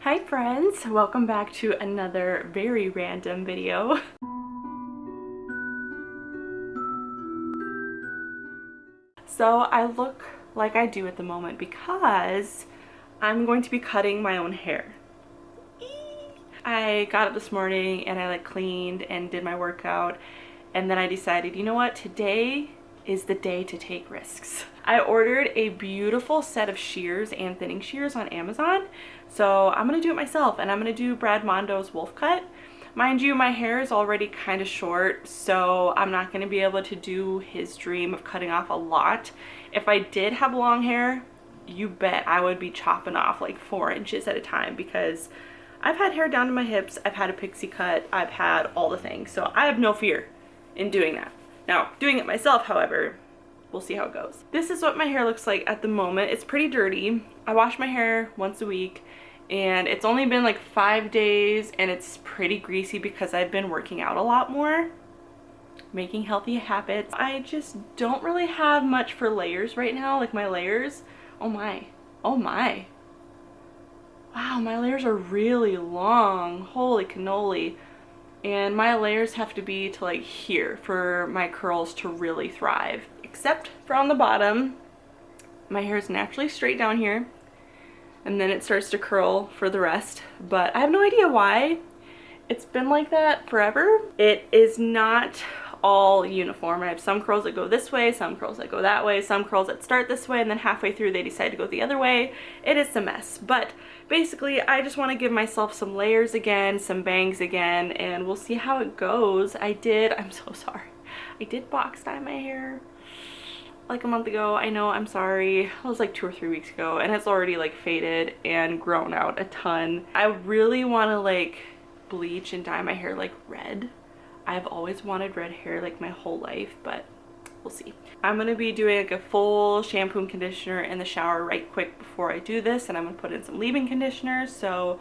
Hi friends, welcome back to another very random video. So I look like I do at the moment because I'm going to be cutting my own hair. I got up this morning and I cleaned and did my workout, and then I decided, you know what, today is the day to take risks. I ordered a beautiful set of shears and thinning shears on Amazon, so I'm gonna do it myself, and I'm gonna do Bradmondo's wolf cut. Mind you, my hair is already kind of short, so I'm not gonna be able to do his dream of cutting off a lot. If I did have long hair, you bet I would be chopping off like 4 inches at a time, because I've had hair down to my hips, I've had a pixie cut, I've had all the things, so I have no fear in doing that. Now, doing it myself, however, we'll see how it goes. This is what my hair looks like at the moment. It's pretty dirty. I wash my hair once a week, and it's only been like 5 days, and it's pretty greasy because I've been working out a lot more, making healthy habits. I just don't really have much for layers right now. Like my layers, oh my. Wow, my layers are really long. Holy cannoli. And my layers have to be to like here for my curls to really thrive. Except for on the bottom, my hair is naturally straight down here, and then it starts to curl for the rest. But I have no idea why. It's been like that forever. It is not all uniform. I have some curls that go this way, some curls that go that way, some curls that start this way, and then halfway through they decide to go the other way. It is a mess. But basically, I just want to give myself some layers again, some bangs again, and we'll see how it goes. I'm so sorry. I did box dye my hair like a month ago. I know, I'm sorry. It was like 2 or 3 weeks ago, and it's already like faded and grown out a ton. I really want to like bleach and dye my hair like red. I've always wanted red hair like my whole life, but we'll see. I'm gonna be doing like a full shampoo and conditioner in the shower right quick before I do this, and I'm gonna put in some leave-in conditioner. So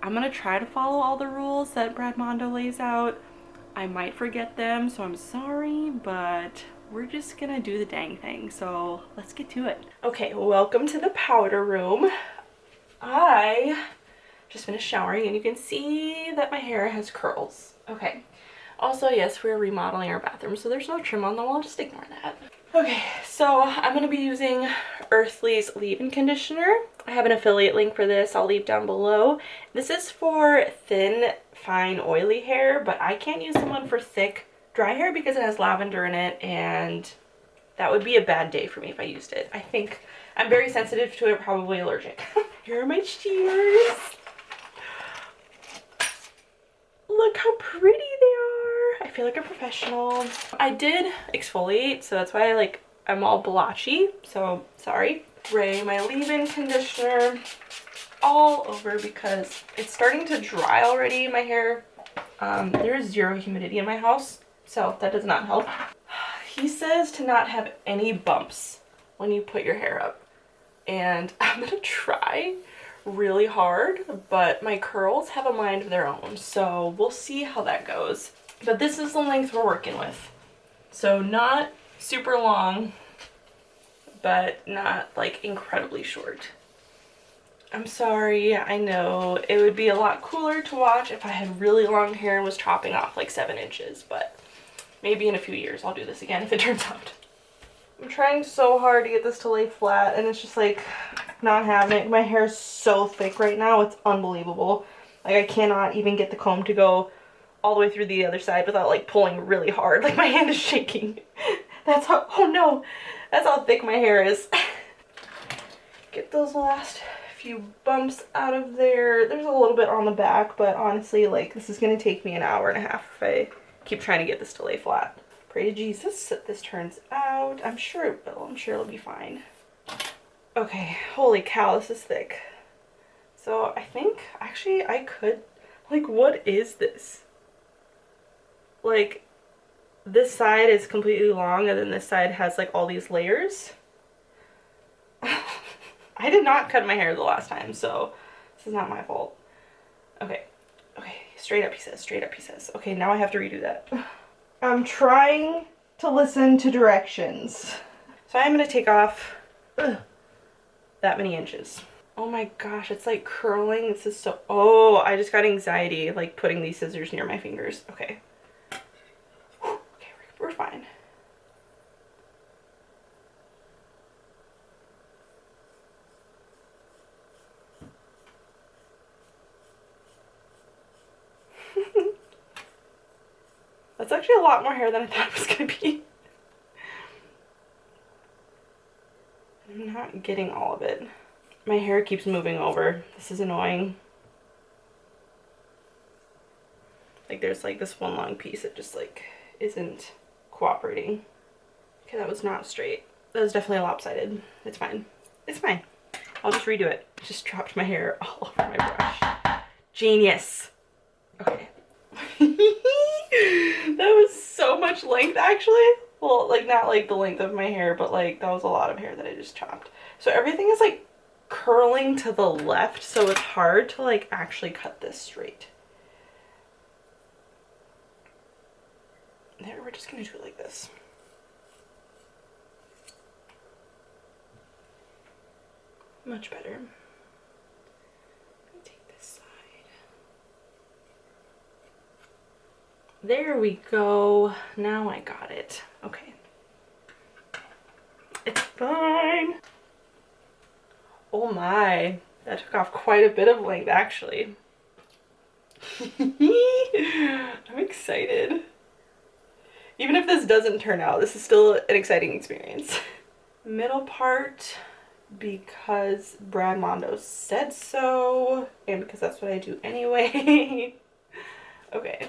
I'm gonna try to follow all the rules that Bradmondo lays out. I might forget them, so I'm sorry, but we're just gonna do the dang thing. So let's get to it. Okay, welcome to the powder room. I just finished showering, and you can see that my hair has curls. Okay. Also, yes, we're remodeling our bathroom, so there's no trim on the wall. Just ignore that. Okay, so I'm going to be using Earthly's leave-in conditioner. I have an affiliate link for this. I'll leave down below. This is for thin, fine, oily hair, but I can't use the one for thick, dry hair because it has lavender in it, and that would be a bad day for me if I used it. I think I'm very sensitive to it, probably allergic. Here are my shears. Look how pretty they are. I feel like a professional. I did exfoliate, so that's why I'm all blotchy, so sorry. Spray my leave-in conditioner all over because it's starting to dry already, my hair. There is zero humidity in my house, so that does not help. He says to not have any bumps when you put your hair up, and I'm gonna try really hard, but my curls have a mind of their own, so we'll see how that goes. But this is the length we're working with, so not super long, but not like incredibly short. I'm sorry, I know it would be a lot cooler to watch if I had really long hair and was chopping off like 7 inches, but maybe in a few years I'll do this again if it turns out. I'm trying so hard to get this to lay flat, and it's just like not having it. My hair is so thick right now, it's unbelievable. Like I cannot even get the comb to go all the way through the other side without like pulling really hard. Like my hand is shaking. That's how, oh no, that's how thick my hair is. Get those last few bumps out of there. There's a little bit on the back, but honestly, like this is gonna take me an hour and a half if I keep trying to get this to lay flat. Pray to Jesus that this turns out. I'm sure it will. I'm sure it'll be fine. Okay, holy cow, this is thick. So I think, actually, I could, like, what is this? Like, this side is completely long, and then this side has, like, all these layers. I did not cut my hair the last time, so this is not my fault. Okay, straight up, he says, straight up, he says. Okay, now I have to redo that. I'm trying to listen to directions. So I'm going to take off that many inches. Oh my gosh, it's like curling. This is so, oh, I just got anxiety like putting these scissors near my fingers. Okay. Whew. Okay, we're fine. That's actually a lot more hair than I thought it was gonna be. I'm not getting all of it. My hair keeps moving over. This is annoying. Like there's like this one long piece that just like isn't cooperating. Okay, that was not straight. That was definitely lopsided. It's fine. It's fine. I'll just redo it. Just dropped my hair all over my brush. Genius. Okay. That was so much length actually. Well, like not like the length of my hair, but like that was a lot of hair that I just chopped. So everything is like curling to the left, so it's hard to like actually cut this straight. There, we're just gonna do it like this. Much better. Take this side. There we go. Now I got it. Okay. It's fine. Oh my, that took off quite a bit of length actually. I'm excited. Even if this doesn't turn out, this is still an exciting experience. Middle part, because bradmondo said so, and because that's what I do anyway. Okay.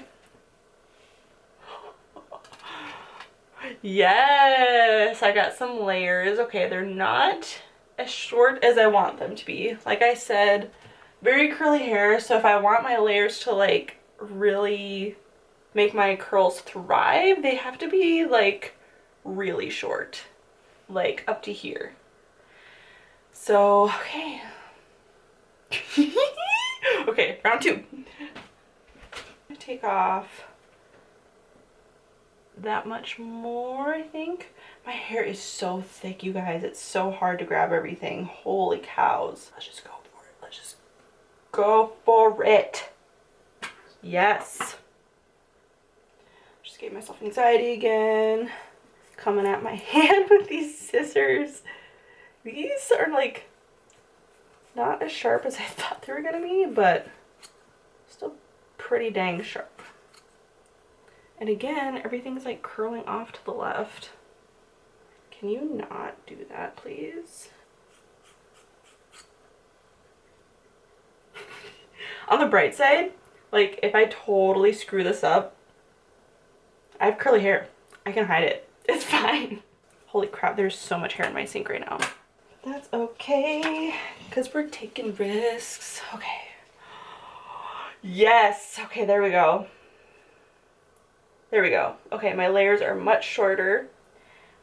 Yes, I got some layers. Okay, they're not as short as I want them to be. Like I said, very curly hair, so if I want my layers to like really make my curls thrive, they have to be like really short, like up to here. So, okay. Okay, round two. I'm gonna take off that much more, I think. My hair is so thick, you guys. It's so hard to grab everything. Holy cows. Let's just go for it. Let's just go for it. Yes. Just gave myself anxiety again. Coming at my hand with these scissors. These are like not as sharp as I thought they were gonna be, but still pretty dang sharp. And again, everything's like curling off to the left. Can you not do that, please? On the bright side, like if I totally screw this up, I have curly hair. I can hide it. It's fine. Holy crap, there's so much hair in my sink right now. That's okay, because we're taking risks. Okay. Yes. Okay, there we go. There we go. Okay, my layers are much shorter,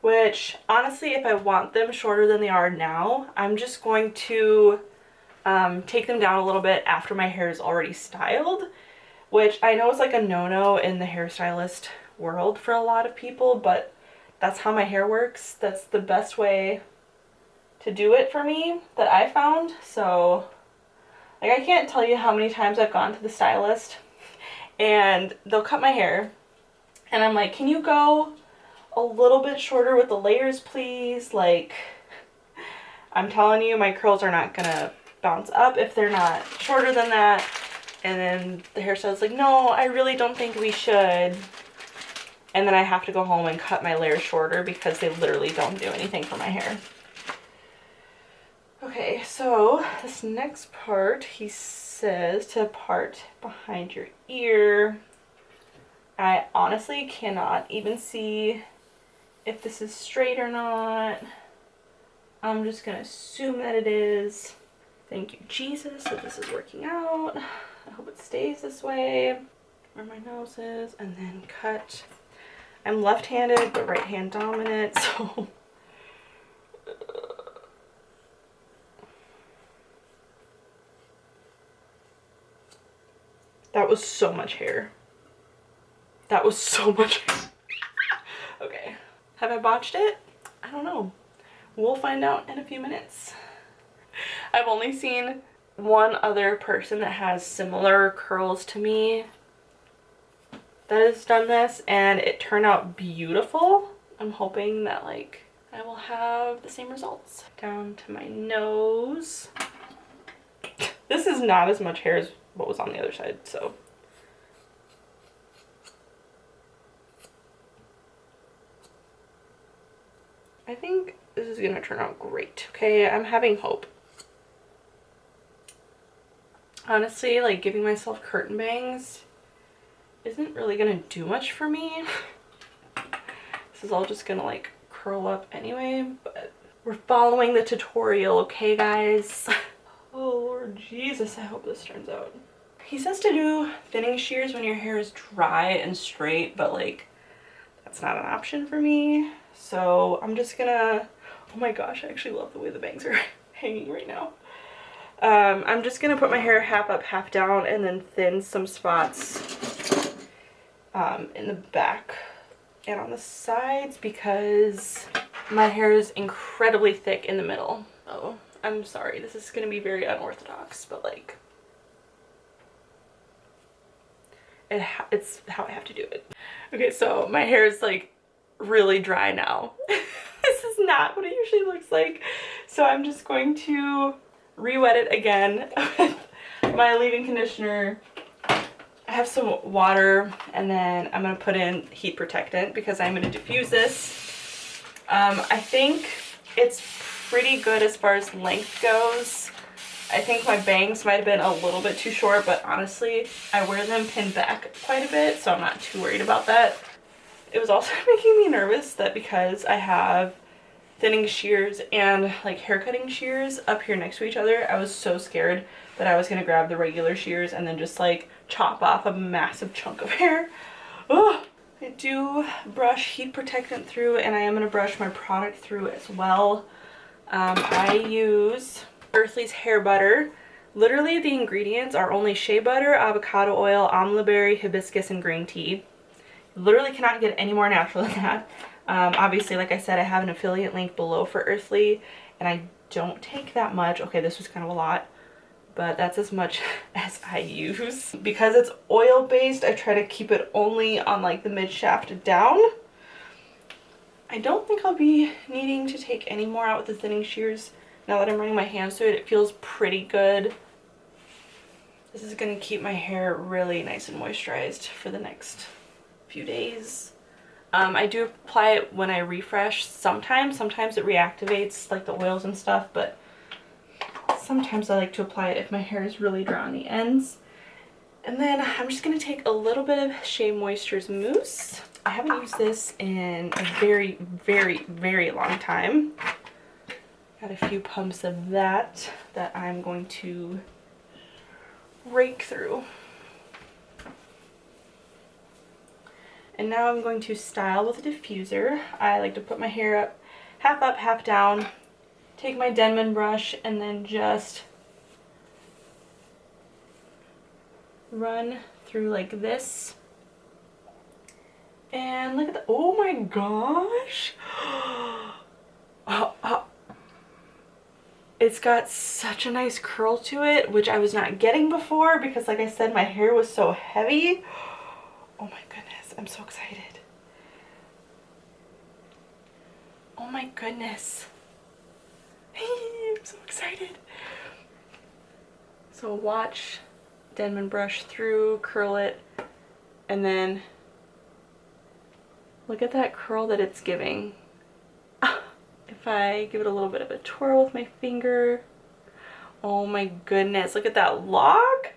which honestly, if I want them shorter than they are now, I'm just going to take them down a little bit after my hair is already styled, which I know is like a no-no in the hairstylist world for a lot of people, but that's how my hair works. That's the best way to do it for me that I found. So like I can't tell you how many times I've gone to the stylist and they'll cut my hair and I'm like, can you go a little bit shorter with the layers, please? Like, I'm telling you, my curls are not gonna bounce up if they're not shorter than that. And then the hairstylist's like, no, I really don't think we should. And then I have to go home and cut my layers shorter because they literally don't do anything for my hair. Okay, so this next part, he says to part behind your ear. I honestly cannot even see if this is straight or not. I'm just gonna assume that it is. Thank you, Jesus, that this is working out. I hope it stays this way. Where my nose is, and then cut. I'm left-handed, but right-hand dominant, so. That was so much hair. That was so much hair. Okay. Have I botched it? I don't know. We'll find out in a few minutes. I've only seen one other person that has similar curls to me that has done this, and it turned out beautiful. I'm hoping that like I will have the same results. Down to my nose. This is not as much hair as what was on the other side, so. I think this is gonna turn out great. Okay, I'm having hope. Honestly, like giving myself curtain bangs isn't really gonna do much for me. This is all just gonna like curl up anyway, but we're following the tutorial, okay guys? Oh Lord Jesus, I hope this turns out. He says to do thinning shears when your hair is dry and straight, but like that's not an option for me. So I'm just gonna, oh my gosh, I actually love the way the bangs are hanging right now. I'm just gonna put my hair half up, half down, and then thin some spots in the back and on the sides because my hair is incredibly thick in the middle. Oh, I'm sorry, this is gonna be very unorthodox, but like, it's how I have to do it. Okay, so my hair is like really dry now. This is not what it usually looks like. So I'm just going to re-wet it again with my leave-in conditioner. I have some water, and then I'm gonna put in heat protectant because I'm gonna diffuse this. I think it's pretty good as far as length goes. I think my bangs might have been a little bit too short, but honestly, I wear them pinned back quite a bit, so I'm not too worried about that. It was also making me nervous that because I have thinning shears and like hair cutting shears up here next to each other, I was so scared that I was gonna grab the regular shears and then just like chop off a massive chunk of hair. Oh, I do brush heat protectant through, and I am gonna brush my product through as well. I use Earthly's hair butter. Literally the ingredients are only shea butter, avocado oil, amla berry, hibiscus, and green tea. Literally cannot get any more natural than that. Obviously, like I said, I have an affiliate link below for Earthly, and I don't take that much. Okay, this was kind of a lot, but that's as much as I use. Because it's oil based, I try to keep it only on like the mid shaft down. I don't think I'll be needing to take any more out with the thinning shears now that I'm running my hands through it. It feels pretty good. This is going to keep my hair really nice and moisturized for the next few days. I do apply it when I refresh sometimes. Sometimes it reactivates like the oils and stuff, but sometimes I like to apply it if my hair is really dry on the ends. And then I'm just going to take a little bit of Shea Moisture's mousse. I haven't used this in a very, very, very long time. Got a few pumps of that I'm going to rake through. And now I'm going to style with a diffuser. I like to put my hair up, half down, take my Denman brush, and then just run through like this. And look at the, oh my gosh. It's got such a nice curl to it, which I was not getting before because like I said, my hair was so heavy. Oh my goodness, I'm so excited. Oh my goodness. I'm so excited. So watch Denman brush through, curl it, and then look at that curl that it's giving. If I give it a little bit of a twirl with my finger, oh my goodness, look at that lock.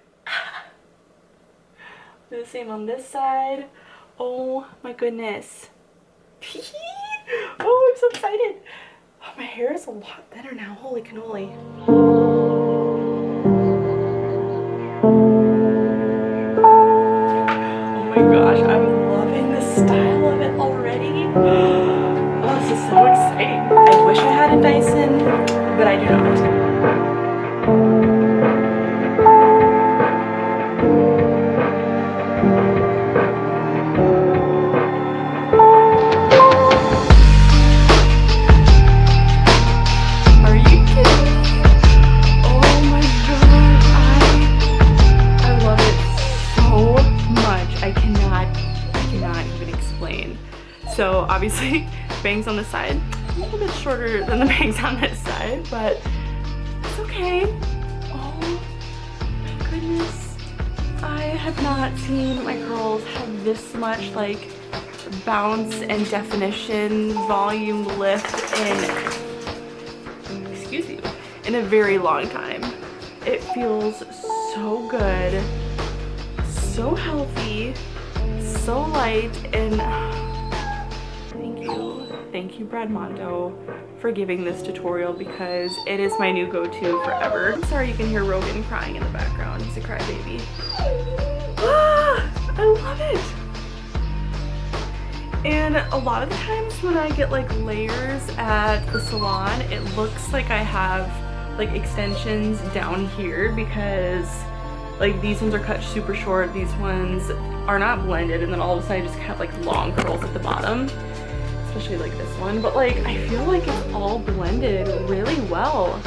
Do the same on this side. Oh my goodness. Oh, I'm so excited. Oh, my hair is a lot thinner now. Holy cannoli. Oh my gosh, I'm loving the style of it already. Oh, this is so exciting. I wish I had a Dyson, but I do not. So obviously bangs on this side, a little bit shorter than the bangs on this side, but it's okay. Oh my goodness. I have not seen my curls have this much like bounce and definition, volume lift in a very long time. It feels so good, so healthy, so light, and thank you Bradmondo for giving this tutorial because it is my new go-to forever. I'm sorry you can hear Rogan crying in the background. He's a crybaby. Ah, I love it. And a lot of the times when I get like layers at the salon, it looks like I have like extensions down here because like these ones are cut super short, these ones are not blended, and then all of a sudden I just have like long curls at the bottom, especially like this one. But like I feel like it's all blended really well.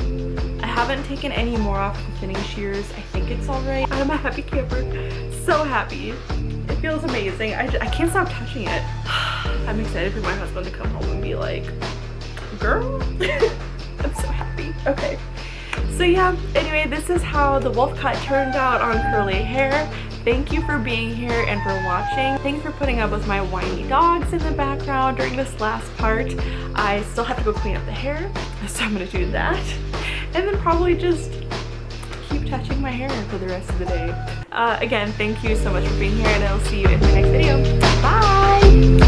I haven't taken any more off the thinning shears. I think it's all right. I'm a happy camper, so happy. It feels amazing. I can't stop touching it. I'm excited for my husband to come home and be like, girl. I'm so happy. Okay. So yeah, anyway, this is how the wolf cut turned out on curly hair. Thank you for being here and for watching. Thanks for putting up with my whiny dogs in the background during this last part. I still have to go clean up the hair, so I'm gonna do that. And then probably just keep touching my hair for the rest of the day. Again, thank you so much for being here, and I'll see you in my next video. Bye!